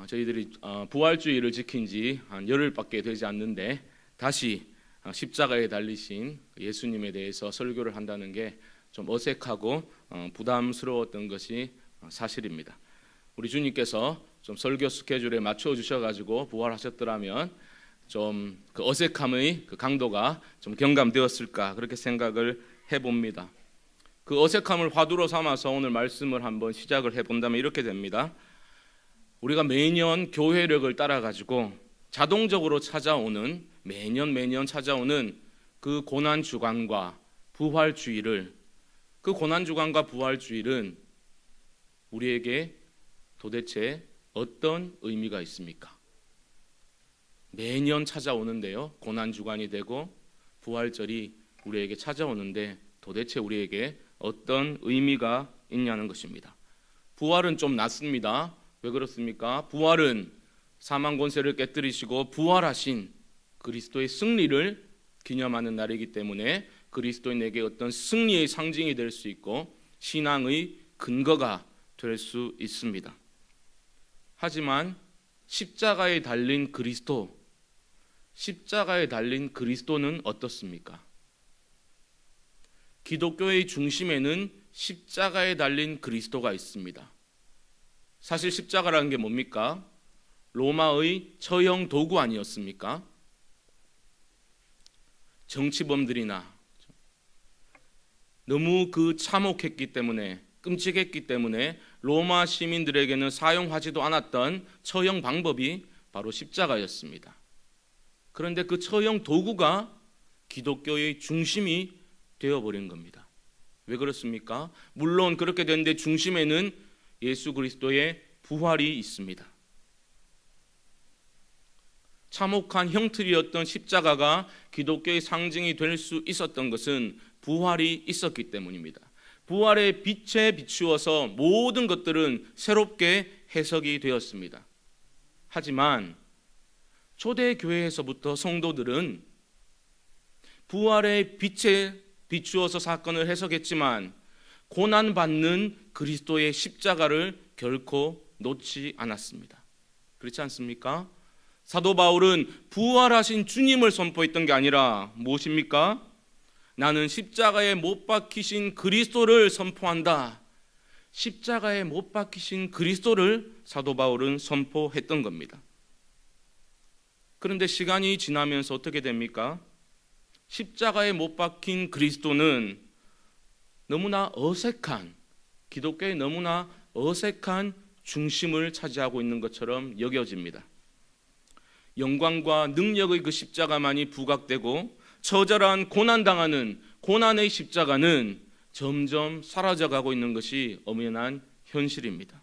저희들이 부활주의를 지킨 지 한 열흘밖에 되지 않는데 다시 십자가에 달리신 예수님에 대해서 설교를 한다는 게 좀 어색하고 부담스러웠던 것이 사실입니다. 우리 주님께서 좀 설교 스케줄에 맞춰 주셔가지고 부활하셨더라면 좀 그 어색함의 그 강도가 좀 경감되었을까 그렇게 생각을 해봅니다. 그 어색함을 화두로 삼아서 오늘 말씀을 한번 시작을 해본다면 이렇게 됩니다. 우리가 매년 교회력을 따라가지고 자동적으로 찾아오는 매년 찾아오는 그 고난주간과 부활주일을 그 고난주간과 부활주일은 우리에게 도대체 어떤 의미가 있습니까? 매년 찾아오는데요. 고난주간이 되고 부활절이 우리에게 찾아오는데 도대체 우리에게 어떤 의미가 있냐는 것입니다. 부활은 좀 낫습니다. 왜 그렇습니까? 부활은 사망 권세를 깨뜨리시고 부활하신 그리스도의 승리를 기념하는 날이기 때문에 그리스도인에게 어떤 승리의 상징이 될 수 있고 신앙의 근거가 될 수 있습니다. 하지만 십자가에 달린 그리스도는 어떻습니까? 기독교의 중심에는 십자가에 달린 그리스도가 있습니다. 사실 십자가라는 게 뭡니까? 로마의 처형 도구 아니었습니까? 정치범들이나 너무 그 참혹했기 때문에 끔찍했기 때문에 로마 시민들에게는 사용하지도 않았던 처형 방법이 바로 십자가였습니다. 그런데 그 처형 도구가 기독교의 중심이 되어버린 겁니다. 왜 그렇습니까? 물론 그렇게 됐는데 중심에는 예수 그리스도의 부활이 있습니다. 참혹한 형틀이었던 십자가가 기독교의 상징이 될 수 있었던 것은 부활이 있었기 때문입니다. 부활의 빛에 비추어서 모든 것들은 새롭게 해석이 되었습니다. 하지만 초대교회에서부터 성도들은 부활의 빛에 비추어서 사건을 해석했지만 고난받는 그리스도의 십자가를 결코 놓지 않았습니다. 그렇지 않습니까? 사도 바울은 부활하신 주님을 선포했던 게 아니라 무엇입니까? 나는 십자가에 못 박히신 그리스도를 선포한다. 십자가에 못 박히신 그리스도를 사도 바울은 선포했던 겁니다. 그런데 시간이 지나면서 어떻게 됩니까? 십자가에 못 박힌 그리스도는 너무나 어색한, 기독교의 너무나 어색한 중심을 차지하고 있는 것처럼 여겨집니다. 영광과 능력의 그 십자가만이 부각되고 처절한 고난당하는 고난의 십자가는 점점 사라져가고 있는 것이 엄연한 현실입니다.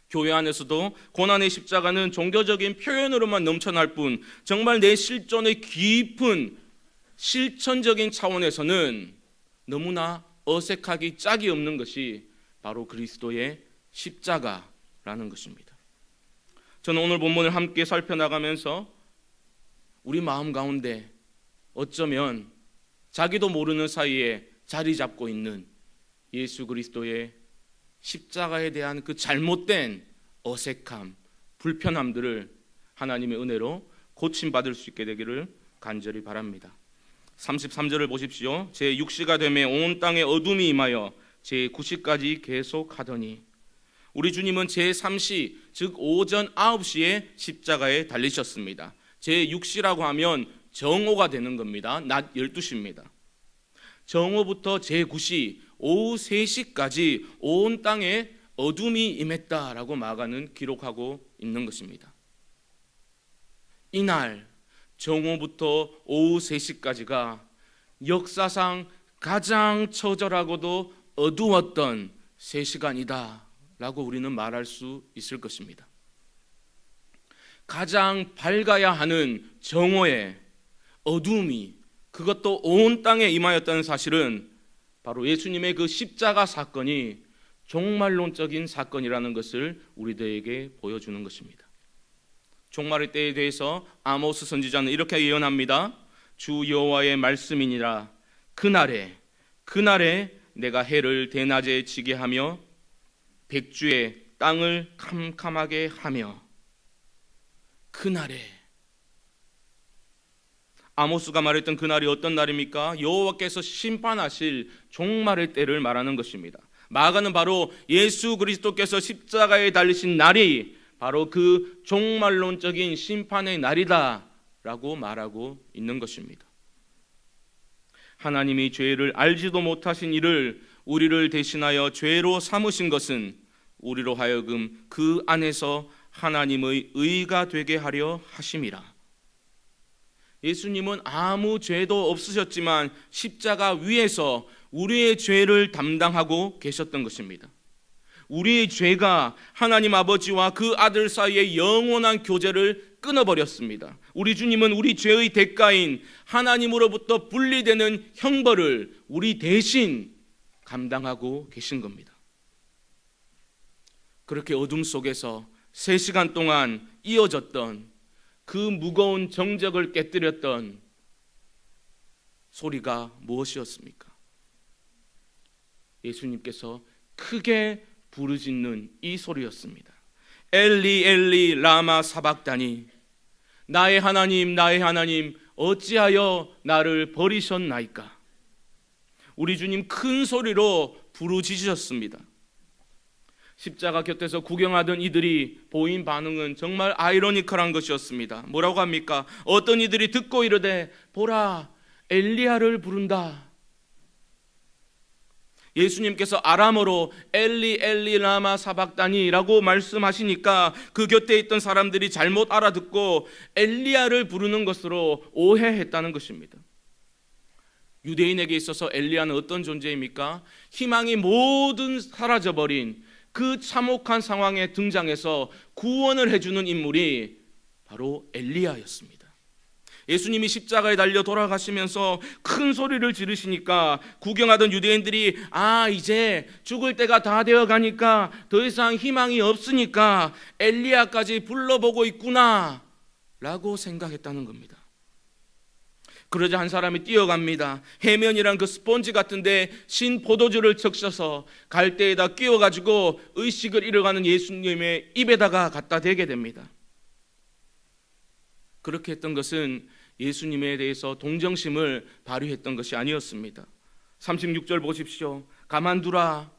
교회 안에서도 고난의 십자가는 종교적인 표현으로만 넘쳐날 뿐 정말 내 실존의 깊은 실천적인 차원에서는 너무나 어색하기 짝이 없는 것이 바로 그리스도의 십자가라는 것입니다. 저는 오늘 본문을 함께 살펴나가면서 우리 마음 가운데 어쩌면 자기도 모르는 사이에 자리 잡고 있는 예수 그리스도의 십자가에 대한 그 잘못된 어색함, 불편함들을 하나님의 은혜로 고침받을 수 있게 되기를 간절히 바랍니다. 33절을 보십시오. 제 6시가 되매 온 땅에 어둠이 임하여 제 9시까지 계속하더니 우리 주님은 제 3시 즉 오전 9시에 십자가에 달리셨습니다. 제 6시라고 하면 정오가 되는 겁니다. 낮 12시입니다. 정오부터 제 9시 오후 3시까지 온 땅에 어둠이 임했다라고 마가는 기록하고 있는 것입니다. 이날 정오부터 오후 3시까지가 역사상 가장 처절하고도 어두웠던 3시간이다 라고 우리는 말할 수 있을 것입니다. 가장 밝아야 하는 정오의 어둠이 그것도 온 땅에 임하였다는 사실은 바로 예수님의 그 십자가 사건이 종말론적인 사건이라는 것을 우리들에게 보여주는 것입니다. 종말의 때에 대해서 아모스 선지자는 이렇게 예언합니다. 주 여호와의 말씀이니라. 그날에 내가 해를 대낮에 지게 하며 백주에 땅을 캄캄하게 하며 그날에, 아모스가 말했던 그날이 어떤 날입니까? 여호와께서 심판하실 종말의 때를 말하는 것입니다. 마가는 바로 예수 그리스도께서 십자가에 달리신 날이 바로 그 종말론적인 심판의 날이다 라고 말하고 있는 것입니다. 하나님이 죄를 알지도 못하신 이를 우리를 대신하여 죄로 삼으신 것은 우리로 하여금 그 안에서 하나님의 의가 되게 하려 하심이라. 예수님은 아무 죄도 없으셨지만 십자가 위에서 우리의 죄를 담당하고 계셨던 것입니다. 우리의 죄가 하나님 아버지와 그 아들 사이의 영원한 교제를 끊어버렸습니다. 우리 주님은 우리 죄의 대가인 하나님으로부터 분리되는 형벌을 우리 대신 감당하고 계신 겁니다. 그렇게 어둠 속에서 3시간 동안 이어졌던 그 무거운 정적을 깨뜨렸던 소리가 무엇이었습니까? 예수님께서 크게 부르짖는 이 소리였습니다. 엘리 엘리 라마 사박다니, 나의 하나님 나의 하나님 어찌하여 나를 버리셨나이까. 우리 주님 큰 소리로 부르짖으셨습니다. 십자가 곁에서 구경하던 이들이 보인 반응은 정말 아이러니컬한 것이었습니다. 뭐라고 합니까? 어떤 이들이 듣고 이르되 보라 엘리야를 부른다. 예수님께서 아람어로 엘리 엘리 라마 사박다니라고 말씀하시니까 그 곁에 있던 사람들이 잘못 알아듣고 엘리야를 부르는 것으로 오해했다는 것입니다. 유대인에게 있어서 엘리야는 어떤 존재입니까? 희망이 모두 사라져버린 그 참혹한 상황에 등장해서 구원을 해주는 인물이 바로 엘리야였습니다. 예수님이 십자가에 달려 돌아가시면서 큰 소리를 지르시니까 구경하던 유대인들이 이제 죽을 때가 다 되어 가니까 더 이상 희망이 없으니까 엘리야까지 불러보고 있구나 라고 생각했다는 겁니다. 그러자 한 사람이 뛰어갑니다. 해면이란 그 스폰지 같은데 신 포도주를 적셔서 갈대에다 끼워가지고 의식을 잃어가는 예수님의 입에다가 갖다 대게 됩니다. 그렇게 했던 것은 예수님에 대해서 동정심을 발휘했던 것이 아니었습니다. 36절 보십시오. 가만두라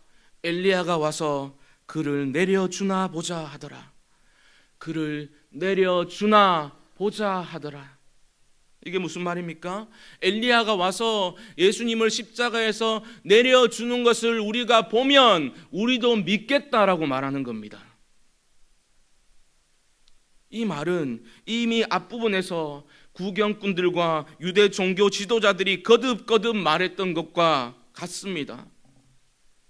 엘리야가 와서 그를 내려주나 보자 하더라. 그를 내려주나 보자 하더라. 이게 무슨 말입니까? 엘리야가 와서 예수님을 십자가에서 내려주는 것을 우리가 보면 우리도 믿겠다라고 말하는 겁니다. 이 말은 이미 앞부분에서 구경꾼들과 유대 종교 지도자들이 거듭거듭 말했던 것과 같습니다.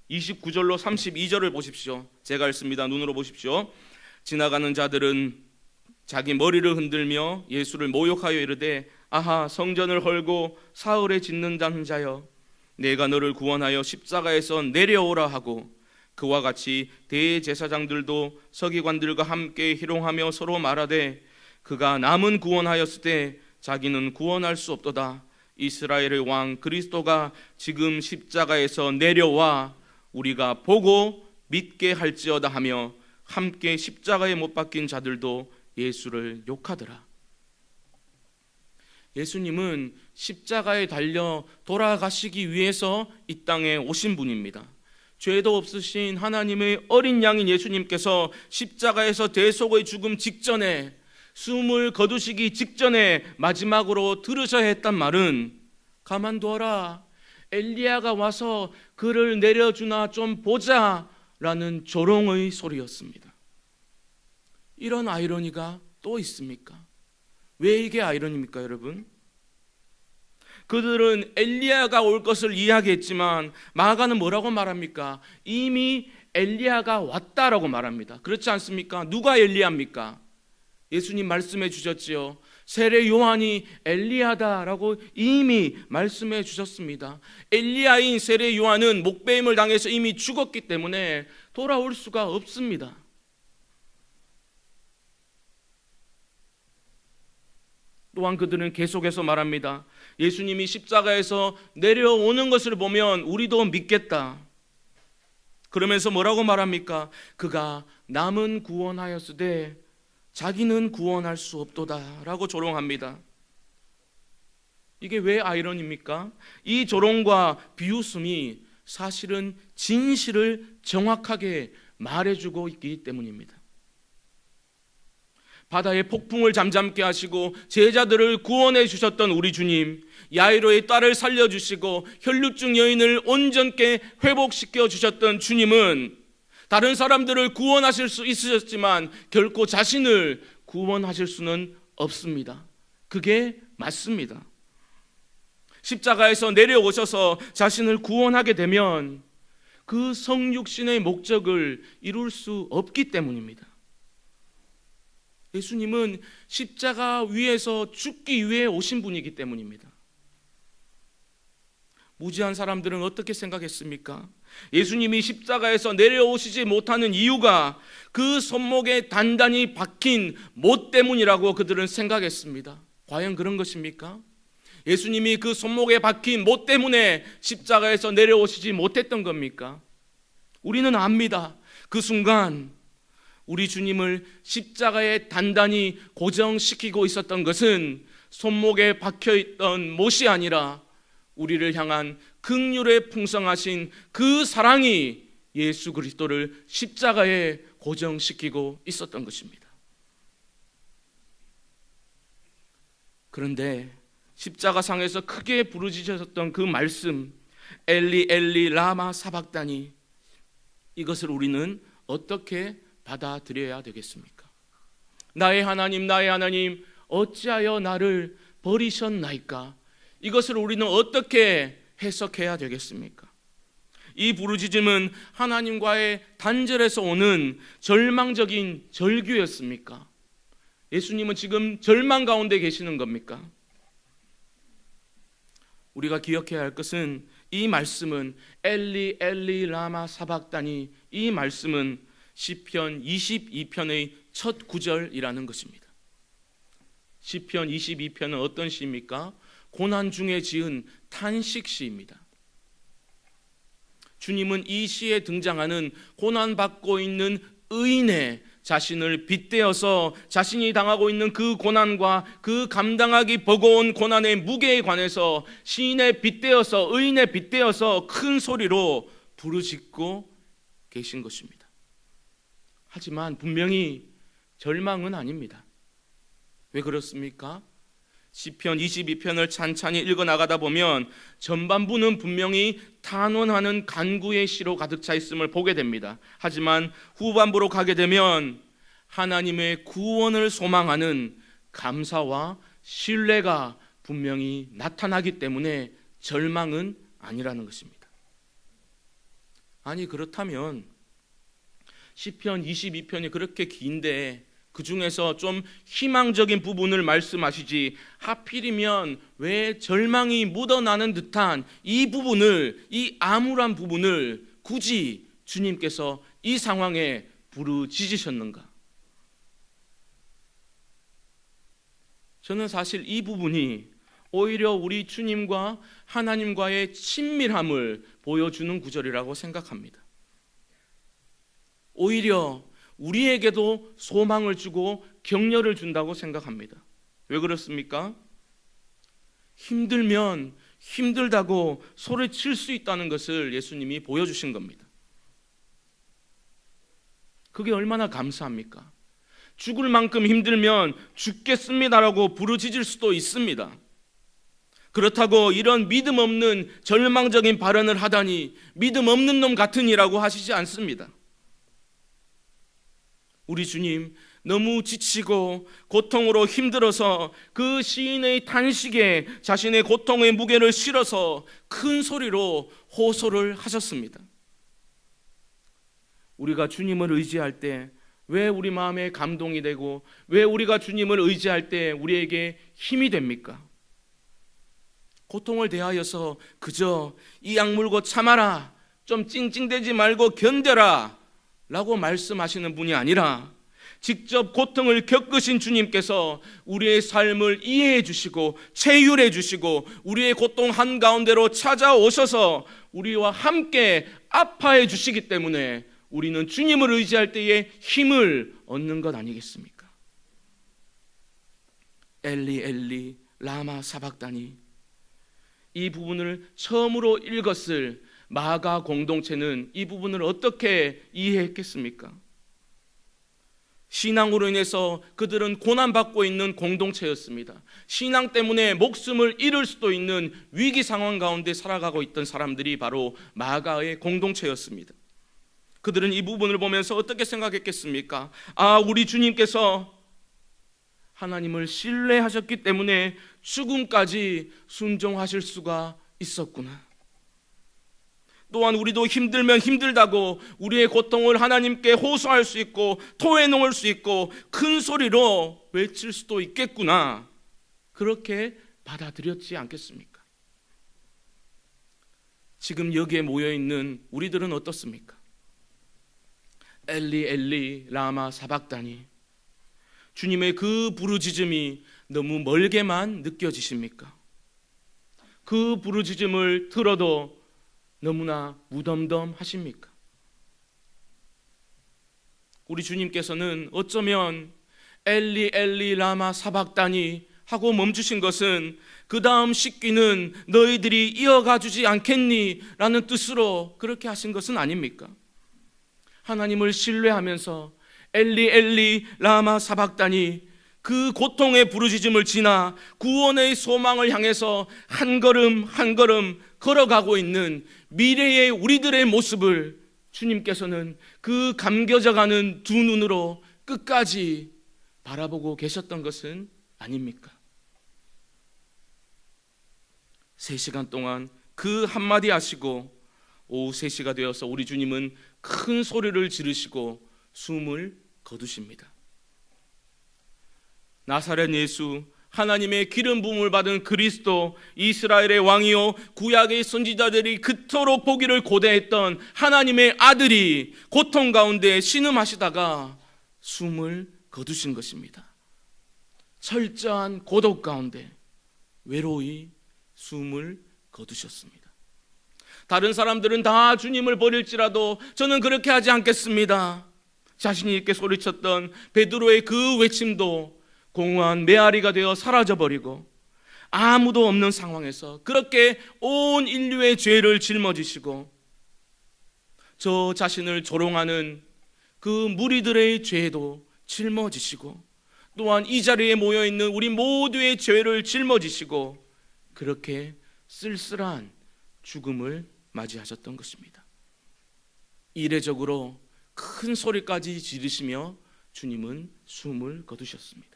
29절로 32절을 보십시오. 제가 읽습니다. 눈으로 보십시오. 지나가는 자들은 자기 머리를 흔들며 예수를 모욕하여 이르되 아하 성전을 헐고 사흘에 짓는다는 자여, 내가 너를 구원하여 십자가에서 내려오라 하고, 그와 같이 대제사장들도 서기관들과 함께 희롱하며 서로 말하되 그가 남은 구원하였을 때 자기는 구원할 수 없도다. 이스라엘의 왕 그리스도가 지금 십자가에서 내려와 우리가 보고 믿게 할지어다 하며 함께 십자가에 못 박힌 자들도 예수를 욕하더라. 예수님은 십자가에 달려 돌아가시기 위해서 이 땅에 오신 분입니다. 죄도 없으신 하나님의 어린 양인 예수님께서 십자가에서 대속의 죽음 직전에, 숨을 거두시기 직전에 마지막으로 들으셔야 했단 말은 가만두어라 엘리야가 와서 그를 내려주나 좀 보자 라는 조롱의 소리였습니다. 이런 아이러니가 또 있습니까? 왜 이게 아이러니입니까 여러분? 그들은 엘리야가 올 것을 이야기했지만 마가는 뭐라고 말합니까? 이미 엘리야가 왔다라고 말합니다. 그렇지 않습니까? 누가 엘리야입니까? 예수님 말씀해 주셨지요. 세례 요한이 엘리야다라고 이미 말씀해 주셨습니다. 엘리야인 세례 요한은 목배임을 당해서 이미 죽었기 때문에 돌아올 수가 없습니다. 또한 그들은 계속해서 말합니다. 예수님이 십자가에서 내려오는 것을 보면 우리도 믿겠다. 그러면서 뭐라고 말합니까? 그가 남은 구원하였으되 자기는 구원할 수 없도다 라고 조롱합니다. 이게 왜 아이러니입니까? 이 조롱과 비웃음이 사실은 진실을 정확하게 말해주고 있기 때문입니다. 바다의 폭풍을 잠잠케 하시고 제자들을 구원해 주셨던 우리 주님, 야이로의 딸을 살려주시고 혈루증 여인을 온전케 회복시켜 주셨던 주님은 다른 사람들을 구원하실 수 있으셨지만 결코 자신을 구원하실 수는 없습니다. 그게 맞습니다. 십자가에서 내려오셔서 자신을 구원하게 되면 그 성육신의 목적을 이룰 수 없기 때문입니다. 예수님은 십자가 위에서 죽기 위해 오신 분이기 때문입니다. 무지한 사람들은 어떻게 생각했습니까? 예수님이 십자가에서 내려오시지 못하는 이유가 그 손목에 단단히 박힌 못 때문이라고 그들은 생각했습니다. 과연 그런 것입니까? 예수님이 그 손목에 박힌 못 때문에 십자가에서 내려오시지 못했던 겁니까? 우리는 압니다. 그 순간 우리 주님을 십자가에 단단히 고정시키고 있었던 것은 손목에 박혀있던 못이 아니라 우리를 향한 긍휼에 풍성하신 그 사랑이 예수 그리스도를 십자가에 고정시키고 있었던 것입니다. 그런데 십자가상에서 크게 부르짖으셨던 그 말씀, 엘리 엘리 라마 사박다니, 이것을 우리는 어떻게 받아들여야 되겠습니까? 나의 하나님 어찌하여 나를 버리셨나이까? 이것을 우리는 어떻게 해석해야 되겠습니까? 이 부르짖음은 하나님과의 단절에서 오는 절망적인 절규였습니까? 예수님은 지금 절망 가운데 계시는 겁니까? 우리가 기억해야 할 것은 이 말씀은 엘리 엘리 라마 사박다니, 이 말씀은 시편 22편의 첫 구절이라는 것입니다. 시편 22편은 어떤 시입니까? 고난 중에 지은 탄식시입니다. 주님은 이 시에 등장하는 고난받고 있는 의인의 자신을 빗대어서 자신이 당하고 있는 그 고난과 그 감당하기 버거운 고난의 무게에 관해서 시인의 빗대어서, 의인의 빗대어서 큰 소리로 부르짖고 계신 것입니다. 하지만 분명히 절망은 아닙니다. 왜 그렇습니까? 시편 22편을 찬찬히 읽어나가다 보면 전반부는 분명히 탄원하는 간구의 시로 가득 차 있음을 보게 됩니다. 하지만 후반부로 가게 되면 하나님의 구원을 소망하는 감사와 신뢰가 분명히 나타나기 때문에 절망은 아니라는 것입니다. 아니, 그렇다면 시편 22편이 그렇게 긴데 그 중에서 좀 희망적인 부분을 말씀하시지 하필이면 왜 절망이 묻어나는 듯한 이 부분을, 이 암울한 부분을 굳이 주님께서 이 상황에 부르짖으셨는가? 저는 사실 이 부분이 오히려 우리 주님과 하나님과의 친밀함을 보여주는 구절이라고 생각합니다. 오히려 우리에게도 소망을 주고 격려를 준다고 생각합니다. 왜 그렇습니까? 힘들면 힘들다고 소리칠 수 있다는 것을 예수님이 보여주신 겁니다. 그게 얼마나 감사합니까? 죽을 만큼 힘들면 죽겠습니다라고 부르짖을 수도 있습니다. 그렇다고 이런 믿음 없는 절망적인 발언을 하다니 믿음 없는 놈 같으니라고 하시지 않습니다. 우리 주님 너무 지치고 고통으로 힘들어서 그 시인의 탄식에 자신의 고통의 무게를 실어서 큰 소리로 호소를 하셨습니다. 우리가 주님을 의지할 때 왜 우리 마음에 감동이 되고 왜 우리가 주님을 의지할 때 우리에게 힘이 됩니까? 고통을 대하여서 그저 이 악물고 참아라, 좀 찡찡대지 말고 견뎌라 라고 말씀하시는 분이 아니라 직접 고통을 겪으신 주님께서 우리의 삶을 이해해 주시고 체휼해 주시고 우리의 고통 한가운데로 찾아오셔서 우리와 함께 아파해 주시기 때문에 우리는 주님을 의지할 때에 힘을 얻는 것 아니겠습니까? 엘리 엘리 라마 사박다니, 이 부분을 처음으로 읽었을 마가 공동체는 이 부분을 어떻게 이해했겠습니까? 신앙으로 인해서 그들은 고난받고 있는 공동체였습니다. 신앙 때문에 목숨을 잃을 수도 있는 위기 상황 가운데 살아가고 있던 사람들이 바로 마가의 공동체였습니다. 그들은 이 부분을 보면서 어떻게 생각했겠습니까? 아, 우리 주님께서 하나님을 신뢰하셨기 때문에 죽음까지 순종하실 수가 있었구나. 또한 우리도 힘들면 힘들다고 우리의 고통을 하나님께 호소할 수 있고 토해놓을 수 있고 큰 소리로 외칠 수도 있겠구나, 그렇게 받아들였지 않겠습니까? 지금 여기에 모여있는 우리들은 어떻습니까? 엘리 엘리 라마 사박다니, 주님의 그 부르짖음이 너무 멀게만 느껴지십니까? 그 부르짖음을 들어도 너무나 무덤덤하십니까? 우리 주님께서는 어쩌면 엘리 엘리 라마 사박다니 하고 멈추신 것은 그 다음 식기는 너희들이 이어가 주지 않겠니? 라는 뜻으로 그렇게 하신 것은 아닙니까? 하나님을 신뢰하면서 엘리 엘리 라마 사박다니, 그 고통의 부르짖음을 지나 구원의 소망을 향해서 한 걸음 한 걸음 걸어가고 있는 미래의 우리들의 모습을 주님께서는 그 감겨져가는 두 눈으로 끝까지 바라보고 계셨던 것은 아닙니까? 3시간 동안 그 한마디 하시고 오후 3시가 되어서 우리 주님은 큰 소리를 지르시고 숨을 거두십니다. 나사렛 예수, 하나님의 기름 부음을 받은 그리스도, 이스라엘의 왕이요 구약의 선지자들이 그토록 보기를 고대했던 하나님의 아들이 고통 가운데 신음하시다가 숨을 거두신 것입니다. 철저한 고독 가운데 외로이 숨을 거두셨습니다. 다른 사람들은 다 주님을 버릴지라도 저는 그렇게 하지 않겠습니다. 자신이 있게 소리쳤던 베드로의 그 외침도 공허한 메아리가 되어 사라져버리고 아무도 없는 상황에서 그렇게 온 인류의 죄를 짊어지시고 저 자신을 조롱하는 그 무리들의 죄도 짊어지시고 또한 이 자리에 모여있는 우리 모두의 죄를 짊어지시고 그렇게 쓸쓸한 죽음을 맞이하셨던 것입니다. 이례적으로 큰 소리까지 지르시며 주님은 숨을 거두셨습니다.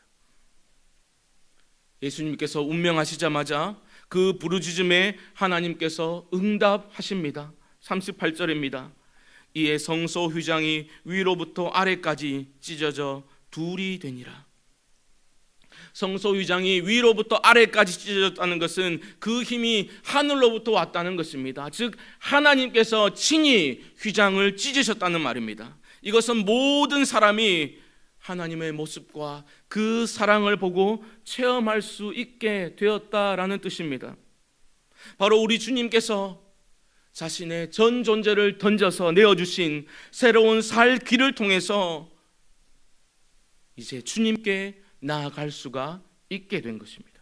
예수님께서 운명하시자마자 그 부르짖음에 하나님께서 응답하십니다. 38절입니다. 이에 성소 휘장이 위로부터 아래까지 찢어져 둘이 되니라. 성소 휘장이 위로부터 아래까지 찢어졌다는 것은 그 힘이 하늘로부터 왔다는 것입니다. 즉 하나님께서 친히 휘장을 찢으셨다는 말입니다. 이것은 모든 사람이 하나님의 모습과 그 사랑을 보고 체험할 수 있게 되었다라는 뜻입니다. 바로 우리 주님께서 자신의 전 존재를 던져서 내어주신 새로운 살 길을 통해서 이제 주님께 나아갈 수가 있게 된 것입니다.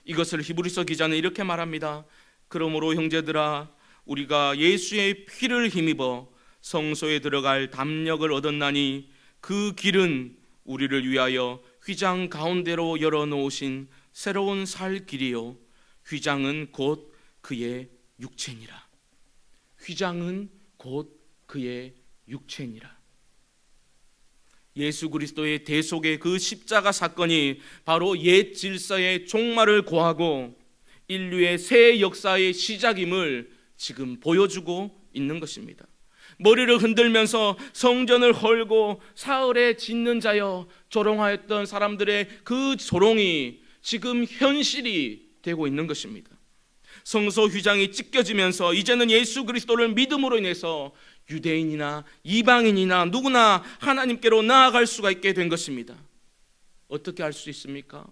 이것을 히브리서 기자는 이렇게 말합니다. 그러므로 형제들아, 우리가 예수의 피를 힘입어 성소에 들어갈 담력을 얻었나니 그 길은 우리를 위하여 휘장 가운데로 열어놓으신 새로운 살 길이요 휘장은 곧 그의 육체니라. 휘장은 곧 그의 육체니라. 예수 그리스도의 대속의 그 십자가 사건이 바로 옛 질서의 종말을 고하고 인류의 새 역사의 시작임을 지금 보여주고 있는 것입니다. 머리를 흔들면서 성전을 헐고 사흘에 짓는 자여 조롱하였던 사람들의 그 조롱이 지금 현실이 되고 있는 것입니다. 성소 휘장이 찢겨지면서 이제는 예수 그리스도를 믿음으로 인해서 유대인이나 이방인이나 누구나 하나님께로 나아갈 수가 있게 된 것입니다. 어떻게 할 수 있습니까?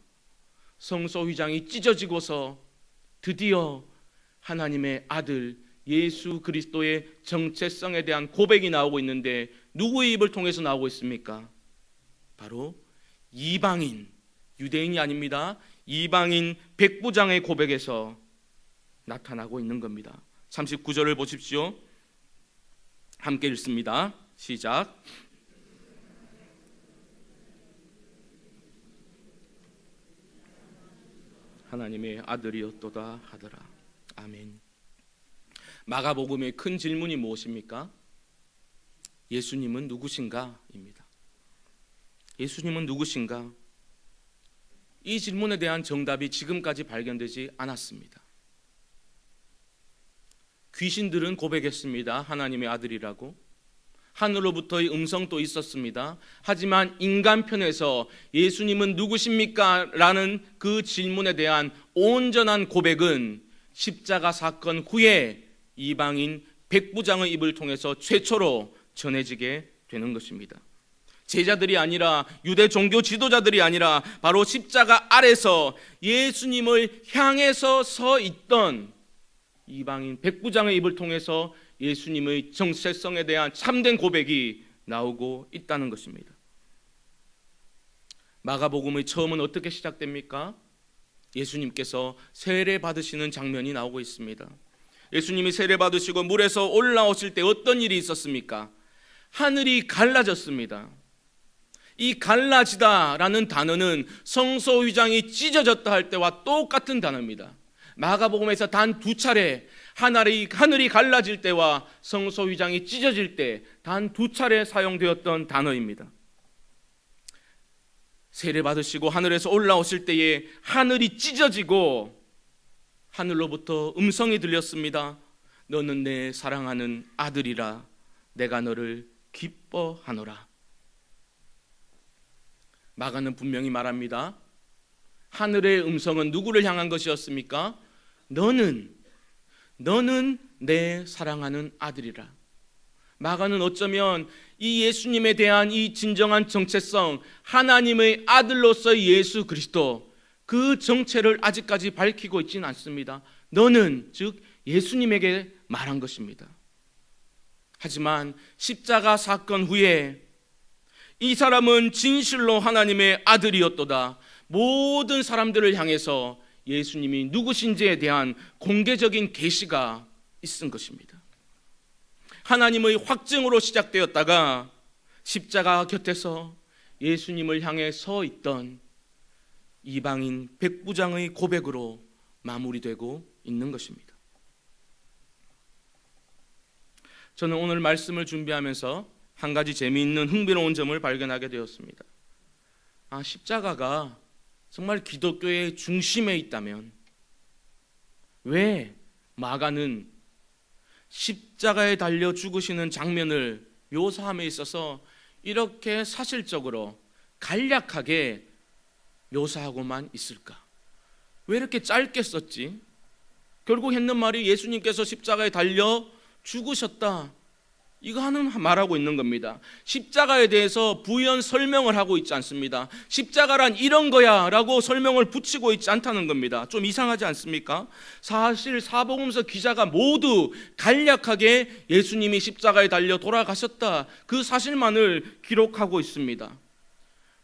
성소 휘장이 찢어지고서 드디어 하나님의 아들 예수 그리스도의 정체성에 대한 고백이 나오고 있는데 누구의 입을 통해서 나오고 있습니까? 바로 이방인, 유대인이 아닙니다. 이방인 백부장의 고백에서 나타나고 있는 겁니다. 39절을 보십시오. 함께 읽습니다. 시작. 하나님의 아들이었도다 하더라. 아멘. 마가복음의 큰 질문이 무엇입니까? 예수님은 누구신가? 입니다. 예수님은 누구신가? 이 질문에 대한 정답이 지금까지 발견되지 않았습니다. 귀신들은 고백했습니다. 하나님의 아들이라고. 하늘로부터의 음성도 있었습니다. 하지만 인간 편에서 예수님은 누구십니까? 라는 그 질문에 대한 온전한 고백은 십자가 사건 후에 이방인 백부장의 입을 통해서 최초로 전해지게 되는 것입니다. 제자들이 아니라 유대 종교 지도자들이 아니라 바로 십자가 아래서 예수님을 향해서 서 있던 이방인 백부장의 입을 통해서 예수님의 정체성에 대한 참된 고백이 나오고 있다는 것입니다. 마가복음의 처음은 어떻게 시작됩니까? 예수님께서 세례 받으시는 장면이 나오고 있습니다. 예수님이 세례 받으시고 물에서 올라오실 때 어떤 일이 있었습니까? 하늘이 갈라졌습니다. 이 갈라지다라는 단어는 성소휘장이 찢어졌다 할 때와 똑같은 단어입니다. 마가복음에서 단 두 차례 하늘이 갈라질 때와 성소휘장이 찢어질 때 단 두 차례 사용되었던 단어입니다. 세례 받으시고 하늘에서 올라오실 때에 하늘이 찢어지고 하늘로부터 음성이 들렸습니다. 너는 내 사랑하는 아들이라 내가 너를 기뻐하노라. 마가는 분명히 말합니다. 하늘의 음성은 누구를 향한 것이었습니까? 너는 내 사랑하는 아들이라. 마가는 어쩌면 이 예수님에 대한 이 진정한 정체성, 하나님의 아들로서의 예수 그리스도, 그 정체를 아직까지 밝히고 있지는 않습니다. 너는, 즉 예수님에게 말한 것입니다. 하지만 십자가 사건 후에 이 사람은 진실로 하나님의 아들이었도다. 모든 사람들을 향해서 예수님이 누구신지에 대한 공개적인 계시가 있은 것입니다. 하나님의 확증으로 시작되었다가 십자가 곁에서 예수님을 향해 서 있던 이방인 백부장의 고백으로 마무리되고 있는 것입니다. 저는 오늘 말씀을 준비하면서 한 가지 재미있는 흥미로운 점을 발견하게 되었습니다. 십자가가 정말 기독교의 중심에 있다면 왜 마가는 십자가에 달려 죽으시는 장면을 묘사함에 있어서 이렇게 사실적으로 간략하게 묘사하고만 있을까? 왜 이렇게 짧게 썼지? 결국 했는 말이 예수님께서 십자가에 달려 죽으셨다, 이거 말하고 있는 겁니다. 십자가에 대해서 부연 설명을 하고 있지 않습니다. 십자가란 이런 거야 라고 설명을 붙이고 있지 않다는 겁니다. 좀 이상하지 않습니까? 사실 사복음서 기자가 모두 간략하게 예수님이 십자가에 달려 돌아가셨다, 그 사실만을 기록하고 있습니다.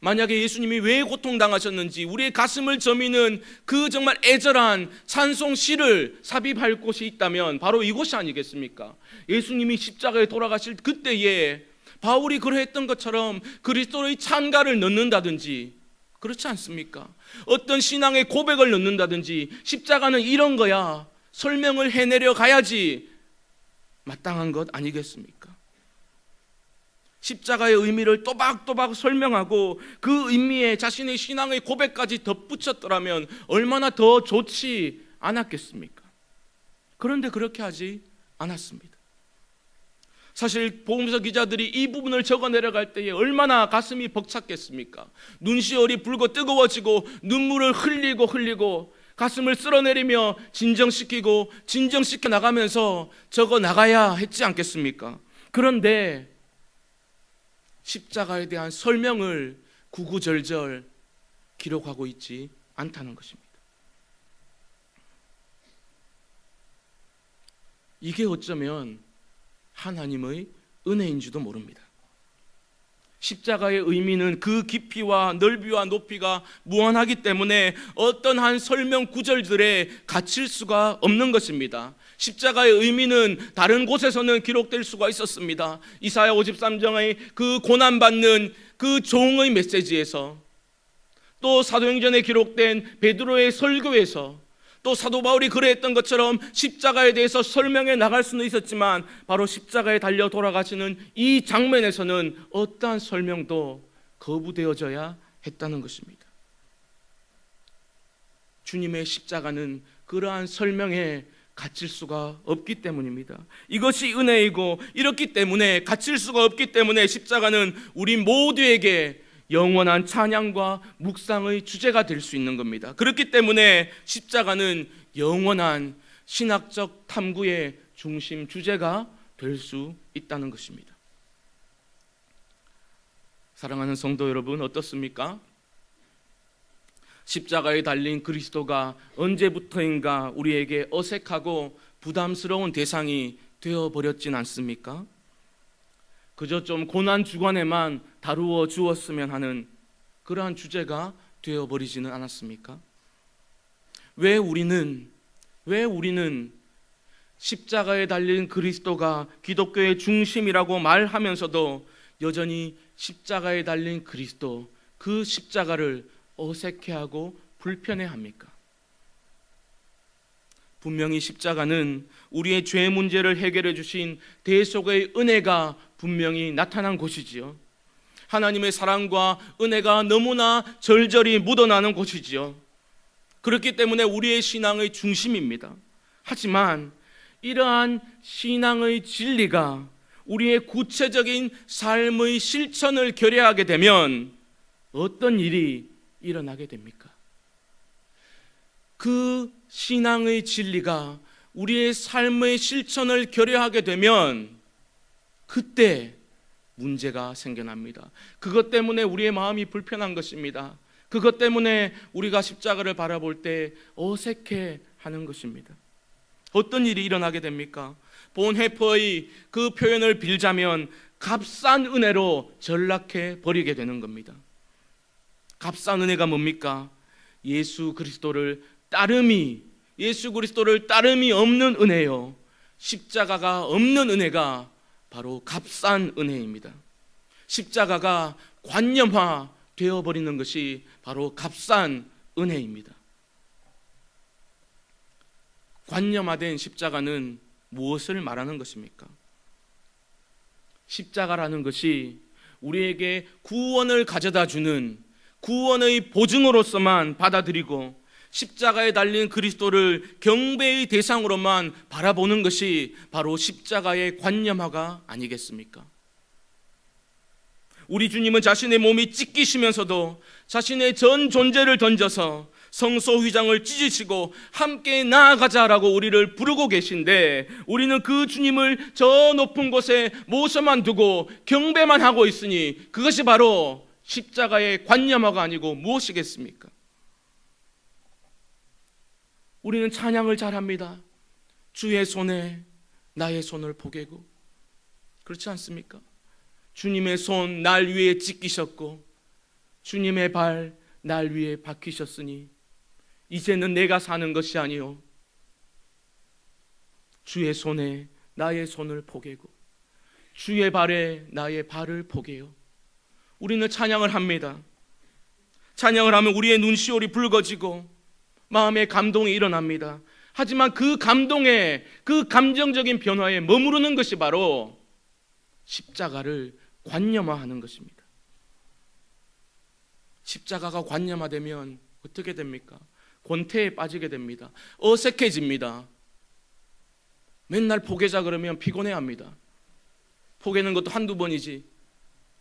만약에 예수님이 왜 고통당하셨는지 우리의 가슴을 저미는 그 정말 애절한 찬송 시를 삽입할 곳이 있다면 바로 이곳이 아니겠습니까? 예수님이 십자가에 돌아가실 그때에 바울이 그러했던 것처럼 그리스도의 찬가를 넣는다든지, 그렇지 않습니까? 어떤 신앙의 고백을 넣는다든지, 십자가는 이런 거야 설명을 해내려 가야지 마땅한 것 아니겠습니까? 십자가의 의미를 또박또박 설명하고 그 의미에 자신의 신앙의 고백까지 덧붙였더라면 얼마나 더 좋지 않았겠습니까? 그런데 그렇게 하지 않았습니다. 사실 복음서 기자들이 이 부분을 적어 내려갈 때에 얼마나 가슴이 벅찼겠습니까? 눈시울이 붉어 뜨거워지고 눈물을 흘리고 가슴을 쓸어내리며 진정시켜 나가면서 적어 나가야 했지 않겠습니까? 그런데 십자가에 대한 설명을 구구절절 기록하고 있지 않다는 것입니다. 이게 어쩌면 하나님의 은혜인지도 모릅니다. 십자가의 의미는 그 깊이와 넓이와 높이가 무한하기 때문에 어떤 한 설명 구절들에 갇힐 수가 없는 것입니다. 십자가의 의미는 다른 곳에서는 기록될 수가 있었습니다. 이사야 53장의 그 고난받는 그 종의 메시지에서, 또 사도행전에 기록된 베드로의 설교에서, 또 사도 바울이 그랬던 것처럼 십자가에 대해서 설명해 나갈 수는 있었지만 바로 십자가에 달려 돌아가시는 이 장면에서는 어떠한 설명도 거부되어져야 했다는 것입니다. 주님의 십자가는 그러한 설명에 갇힐 수가 없기 때문입니다. 이것이 은혜이고, 이렇기 때문에 갇힐 수가 없기 때문에 십자가는 우리 모두에게 영원한 찬양과 묵상의 주제가 될 수 있는 겁니다. 그렇기 때문에 십자가는 영원한 신학적 탐구의 중심 주제가 될 수 있다는 것입니다. 사랑하는 성도 여러분, 어떻습니까? 십자가에 달린 그리스도가 언제부터인가 우리에게 어색하고 부담스러운 대상이 되어버렸진 않습니까? 그저 좀 고난 주간에만 다루어 주었으면 하는 그러한 주제가 되어버리지는 않았습니까? 왜 우리는 십자가에 달린 그리스도가 기독교의 중심이라고 말하면서도 여전히 십자가에 달린 그리스도, 그 십자가를 어색해하고 불편해합니까? 분명히 십자가는 우리의 죄 문제를 해결해 주신 대속의 은혜가 분명히 나타난 곳이지요. 하나님의 사랑과 은혜가 너무나 절절히 묻어나는 곳이지요. 그렇기 때문에 우리의 신앙의 중심입니다. 하지만 이러한 신앙의 진리가 우리의 구체적인 삶의 실천을 결여하게 되면 어떤 일이 일어나게 됩니까? 그 신앙의 진리가 우리의 삶의 실천을 결여하게 되면 그때 문제가 생겨납니다. 그것 때문에 우리의 마음이 불편한 것입니다. 그것 때문에 우리가 십자가를 바라볼 때 어색해하는 것입니다. 어떤 일이 일어나게 됩니까? 본해퍼의 그 표현을 빌자면 값싼 은혜로 전락해 버리게 되는 겁니다. 값싼 은혜가 뭡니까? 예수 그리스도를 따름이 없는 은혜요. 십자가가 없는 은혜가 바로 값싼 은혜입니다. 십자가가 관념화 되어버리는 것이 바로 값싼 은혜입니다. 관념화된 십자가는 무엇을 말하는 것입니까? 십자가라는 것이 우리에게 구원을 가져다 주는 구원의 보증으로서만 받아들이고 십자가에 달린 그리스도를 경배의 대상으로만 바라보는 것이 바로 십자가의 관념화가 아니겠습니까? 우리 주님은 자신의 몸이 찢기시면서도 자신의 전 존재를 던져서 성소휘장을 찢으시고 함께 나아가자라고 우리를 부르고 계신데, 우리는 그 주님을 저 높은 곳에 모셔만 두고 경배만 하고 있으니 그것이 바로 십자가의 관념화가 아니고 무엇이겠습니까? 우리는 찬양을 잘합니다. 주의 손에 나의 손을 포개고, 그렇지 않습니까? 주님의 손 날 위에 찢기셨고 주님의 발 날 위에 박히셨으니 이제는 내가 사는 것이 아니요 주의 손에 나의 손을 포개고 주의 발에 나의 발을 포개요. 우리는 찬양을 합니다. 찬양을 하면 우리의 눈시울이 붉어지고 마음의 감동이 일어납니다. 하지만 그 감동에, 그 감정적인 변화에 머무르는 것이 바로 십자가를 관념화하는 것입니다. 십자가가 관념화되면 어떻게 됩니까? 권태에 빠지게 됩니다. 어색해집니다. 맨날 포개자 그러면 피곤해합니다. 포개는 것도 한두 번이지,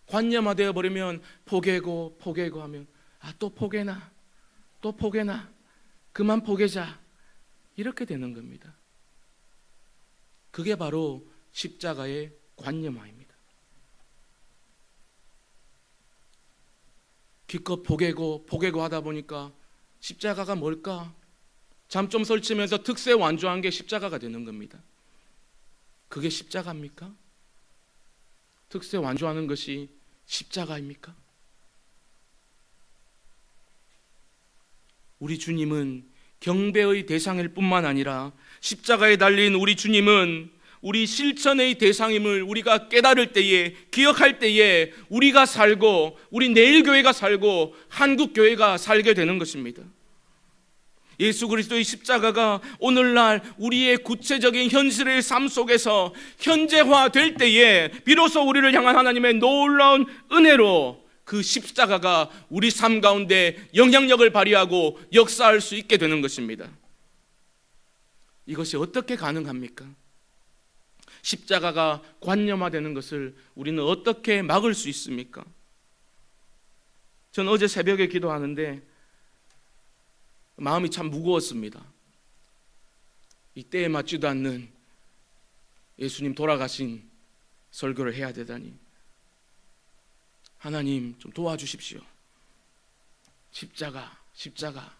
관념화되어 버리면 포개고 하면 또 포개나 그만 포개자, 이렇게 되는 겁니다. 그게 바로 십자가의 관념화입니다. 기껏 포개고 하다 보니까 십자가가 뭘까? 잠 좀 설치면서 특세 완주한 게 십자가가 되는 겁니다. 그게 십자가입니까? 특세 완주하는 것이 십자가입니까? 우리 주님은 경배의 대상일 뿐만 아니라 십자가에 달린 우리 주님은 우리 실천의 대상임을 우리가 깨달을 때에, 기억할 때에 우리가 살고, 우리 내일교회가 살고 한국교회가 살게 되는 것입니다. 예수 그리스도의 십자가가 오늘날 우리의 구체적인 현실의 삶 속에서 현재화될 때에 비로소 우리를 향한 하나님의 놀라운 은혜로 그 십자가가 우리 삶 가운데 영향력을 발휘하고 역사할 수 있게 되는 것입니다. 이것이 어떻게 가능합니까? 십자가가 관념화되는 것을 우리는 어떻게 막을 수 있습니까? 전 어제 새벽에 기도하는데 마음이 참 무거웠습니다. 이 때에 맞지도 않는 예수님 돌아가신 설교를 해야 되다니. 하나님 좀 도와주십시오. 십자가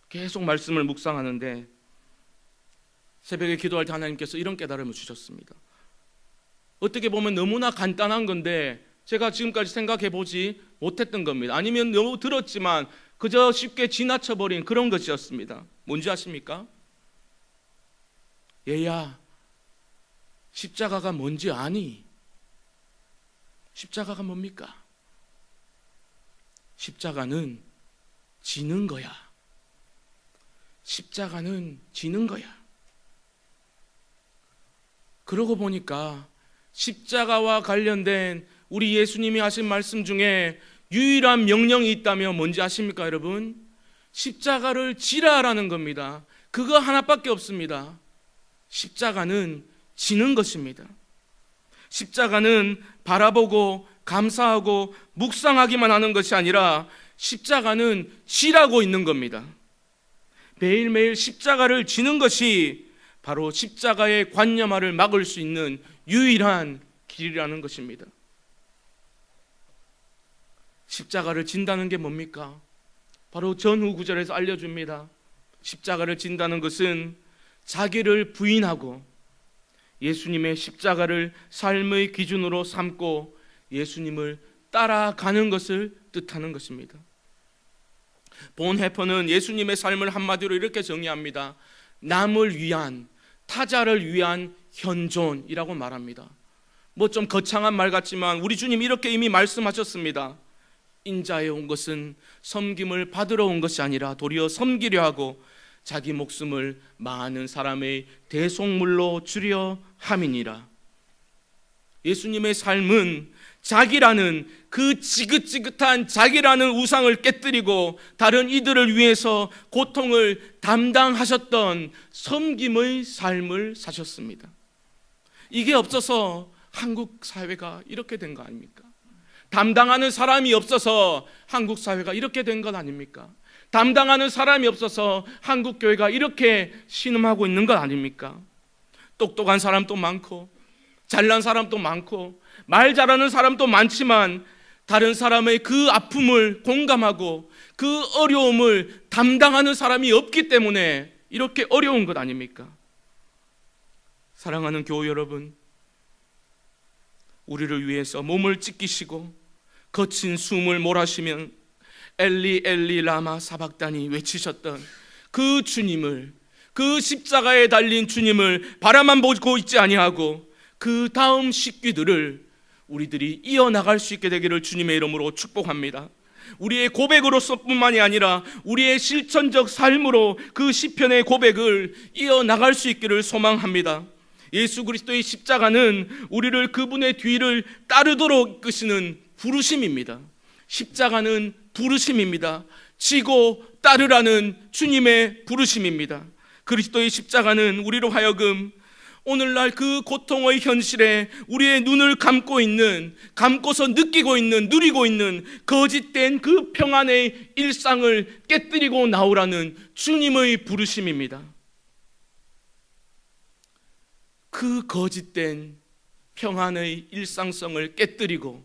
계속 말씀을 묵상하는데 새벽에 기도할 때 하나님께서 이런 깨달음을 주셨습니다. 어떻게 보면 너무나 간단한 건데 제가 지금까지 생각해 보지 못했던 겁니다. 아니면 너무 들었지만 그저 쉽게 지나쳐버린 그런 것이었습니다. 뭔지 아십니까? 얘야, 십자가가 뭔지 아니? 십자가가 뭡니까? 십자가는 지는 거야. 십자가는 지는 거야. 그러고 보니까 십자가와 관련된 우리 예수님이 하신 말씀 중에 유일한 명령이 있다면 뭔지 아십니까, 여러분? 십자가를 지라라는 겁니다. 그거 하나밖에 없습니다. 십자가는 지는 것입니다. 십자가는 바라보고 감사하고 묵상하기만 하는 것이 아니라 십자가는 지라고 있는 겁니다. 매일매일 십자가를 지는 것이 바로 십자가의 관념화를 막을 수 있는 유일한 길이라는 것입니다. 십자가를 진다는 게 뭡니까? 바로 전후 구절에서 알려줍니다. 십자가를 진다는 것은 자기를 부인하고 예수님의 십자가를 삶의 기준으로 삼고 예수님을 따라가는 것을 뜻하는 것입니다. 본해퍼는 예수님의 삶을 한마디로 이렇게 정의합니다. 남을 위한, 타자를 위한 현존이라고 말합니다. 뭐 좀 거창한 말 같지만 우리 주님이 이렇게 이미 말씀하셨습니다. 인자에 온 것은 섬김을 받으러 온 것이 아니라 도리어 섬기려 하고 자기 목숨을 많은 사람의 대속물로 주려 함이니라. 예수님의 삶은 자기라는 그 지긋지긋한 자기라는 우상을 깨뜨리고 다른 이들을 위해서 고통을 담당하셨던 섬김의 삶을 사셨습니다. 이게 없어서 한국 사회가 이렇게 된 거 아닙니까? 담당하는 사람이 없어서 한국 사회가 이렇게 된 것 아닙니까? 담당하는 사람이 없어서 한국 교회가 이렇게 신음하고 있는 것 아닙니까? 똑똑한 사람도 많고 잘난 사람도 많고 말 잘하는 사람도 많지만 다른 사람의 그 아픔을 공감하고 그 어려움을 담당하는 사람이 없기 때문에 이렇게 어려운 것 아닙니까? 사랑하는 교우 여러분, 우리를 위해서 몸을 찢기시고 거친 숨을 몰아쉬면 엘리 엘리 라마 사박다니 외치셨던 그 주님을, 그 십자가에 달린 주님을 바라만 보고 있지 아니하고 그 다음 식귀들을 우리들이 이어나갈 수 있게 되기를 주님의 이름으로 축복합니다. 우리의 고백으로서뿐만이 아니라 우리의 실천적 삶으로 그 시편의 고백을 이어나갈 수 있기를 소망합니다. 예수 그리스도의 십자가는 우리를 그분의 뒤를 따르도록 이끄시는 부르심입니다. 십자가는 부르심입니다. 지고 따르라는 주님의 부르심입니다. 그리스도의 십자가는 우리로 하여금 오늘날 그 고통의 현실에 우리의 눈을 감고서 느끼고 있는, 누리고 있는 거짓된 그 평안의 일상을 깨뜨리고 나오라는 주님의 부르심입니다. 그 거짓된 평안의 일상성을 깨뜨리고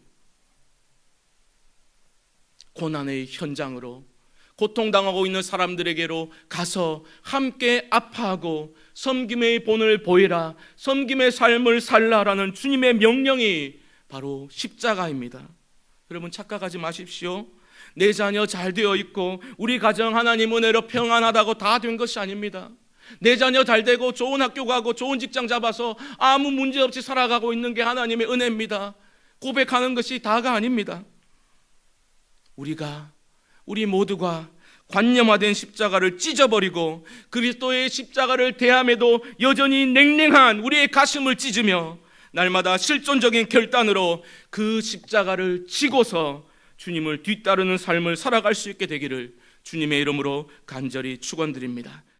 고난의 현장으로, 고통당하고 있는 사람들에게로 가서 함께 아파하고 섬김의 본을 보이라, 섬김의 삶을 살라라는 주님의 명령이 바로 십자가입니다. 여러분 착각하지 마십시오. 내 자녀 잘 되어 있고 우리 가정 하나님 은혜로 평안하다고 다 된 것이 아닙니다. 내 자녀 잘 되고 좋은 학교 가고 좋은 직장 잡아서 아무 문제 없이 살아가고 있는 게 하나님의 은혜입니다. 고백하는 것이 다가 아닙니다. 우리 모두가 관념화된 십자가를 찢어버리고 그리스도의 십자가를 대함에도 여전히 냉랭한 우리의 가슴을 찢으며 날마다 실존적인 결단으로 그 십자가를 지고서 주님을 뒤따르는 삶을 살아갈 수 있게 되기를 주님의 이름으로 간절히 축원드립니다.